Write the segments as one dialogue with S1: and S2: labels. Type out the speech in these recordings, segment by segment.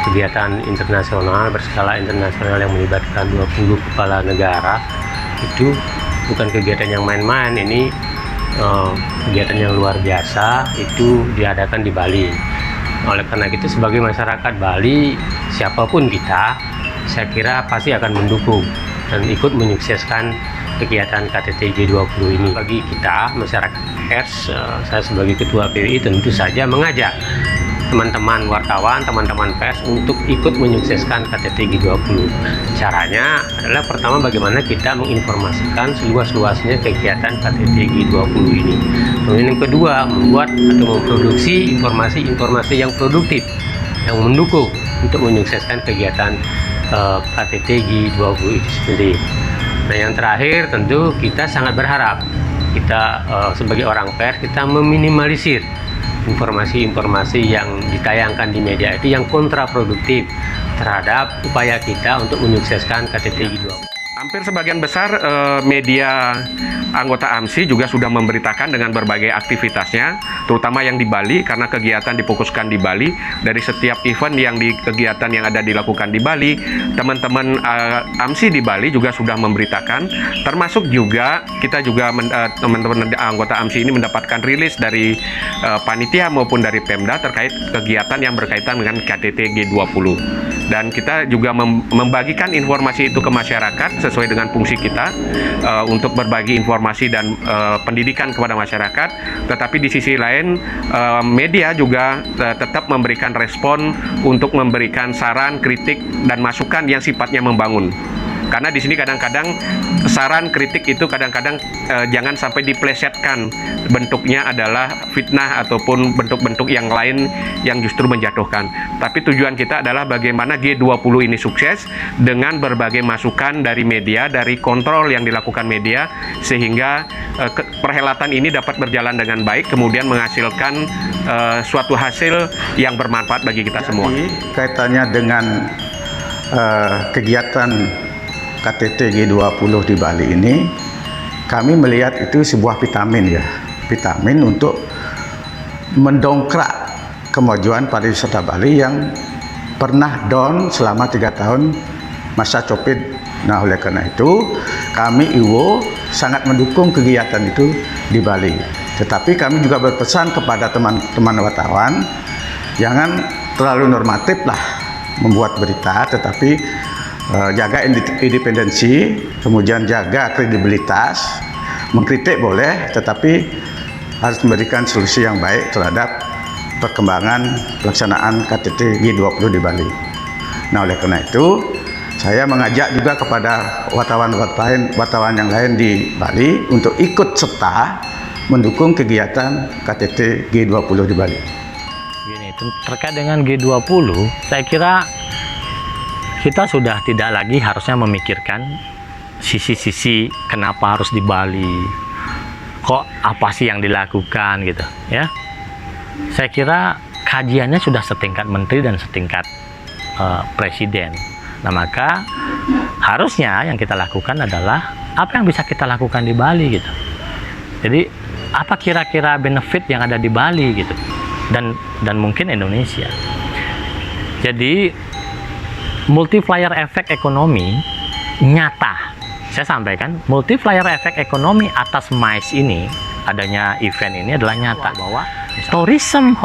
S1: kegiatan internasional berskala internasional yang melibatkan 20 kepala negara itu bukan kegiatan yang main-main. Ini kegiatan yang luar biasa, itu diadakan di Bali. Oleh karena itu sebagai masyarakat Bali, siapapun kita, saya kira pasti akan mendukung dan ikut menyukseskan kegiatan KTT G20 ini. Bagi kita masyarakat pers, saya sebagai ketua PWI tentu saja mengajak teman-teman wartawan, teman-teman pers untuk ikut menyukseskan KTT G20. Caranya adalah pertama bagaimana kita menginformasikan seluas-luasnya kegiatan KTT G20 ini. Kemudian yang kedua, membuat atau memproduksi informasi-informasi yang produktif yang mendukung untuk menyukseskan kegiatan KTT G20 itu sendiri. Nah, yang terakhir tentu kita sangat berharap kita sebagai orang pers kita meminimalisir informasi-informasi yang ditayangkan di media itu yang kontraproduktif terhadap upaya kita untuk menyukseskan KTT G20.
S2: Hampir sebagian besar media anggota AMSI juga sudah memberitakan dengan berbagai aktivitasnya, terutama yang di Bali, karena kegiatan difokuskan di Bali. Dari setiap event yang kegiatan yang ada dilakukan di Bali, teman-teman AMSI di Bali juga sudah memberitakan, termasuk juga kita juga teman-teman anggota AMSI ini mendapatkan rilis dari panitia maupun dari Pemda terkait kegiatan yang berkaitan dengan KTT G20. Dan kita juga membagikan informasi itu ke masyarakat sesuai dengan fungsi kita untuk berbagi informasi dan pendidikan kepada masyarakat. Tetapi di sisi lain media juga tetap memberikan respon untuk memberikan saran, kritik dan masukan yang sifatnya membangun. Karena di sini kadang-kadang saran kritik itu kadang-kadang jangan sampai diplesetkan, bentuknya adalah fitnah ataupun bentuk-bentuk yang lain yang justru menjatuhkan. Tapi tujuan kita adalah bagaimana G20 ini sukses dengan berbagai masukan dari media, dari kontrol yang dilakukan media, sehingga perhelatan ini dapat berjalan dengan baik, kemudian menghasilkan suatu hasil yang bermanfaat bagi kita semua.
S3: Kaitannya dengan kegiatan KTT G20 di Bali ini, kami melihat itu sebuah vitamin ya, vitamin untuk mendongkrak kemajuan pariwisata Bali yang pernah down selama 3 tahun masa Covid. Nah, oleh karena itu kami IWO sangat mendukung kegiatan itu di Bali. Tetapi kami juga berpesan kepada teman-teman wartawan, jangan terlalu normatif lah membuat berita, tetapi jaga independensi, kemudian jaga kredibilitas. Mengkritik boleh, tetapi harus memberikan solusi yang baik terhadap perkembangan pelaksanaan KTT G20 di Bali. Nah, oleh karena itu saya mengajak juga kepada wartawan yang lain di Bali untuk ikut serta mendukung kegiatan KTT G20 di Bali.
S4: Gini, terkait dengan G20, saya kira kita sudah tidak lagi harusnya memikirkan sisi-sisi kenapa harus di Bali, kok apa sih yang dilakukan gitu ya. Saya kira kajiannya sudah setingkat menteri dan setingkat presiden. Nah, maka harusnya yang kita lakukan adalah apa yang bisa kita lakukan di Bali gitu. Jadi apa kira-kira benefit yang ada di Bali gitu, dan mungkin Indonesia. Jadi multiplier efek ekonomi nyata, saya sampaikan, multiplier efek ekonomi atas MICE ini, adanya event ini adalah nyata bahwa tourism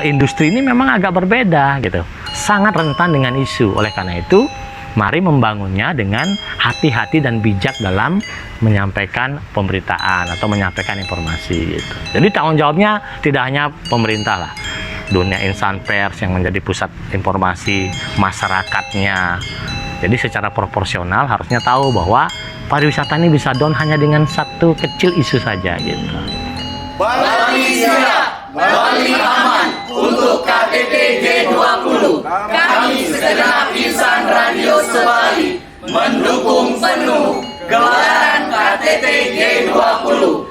S4: industri ini memang agak berbeda gitu, sangat rentan dengan isu. Oleh karena itu mari membangunnya dengan hati-hati dan bijak dalam menyampaikan pemberitaan atau menyampaikan informasi gitu. Jadi tanggung jawabnya tidak hanya pemerintah lah, dunia insan pers yang menjadi pusat informasi, masyarakatnya. Jadi secara proporsional harusnya tahu bahwa pariwisata ini bisa down hanya dengan satu kecil isu saja gitu.
S5: Bali siap, Bali aman untuk KTT G20. Kami segenap insan radio sebali mendukung penuh gelaran KTT G20.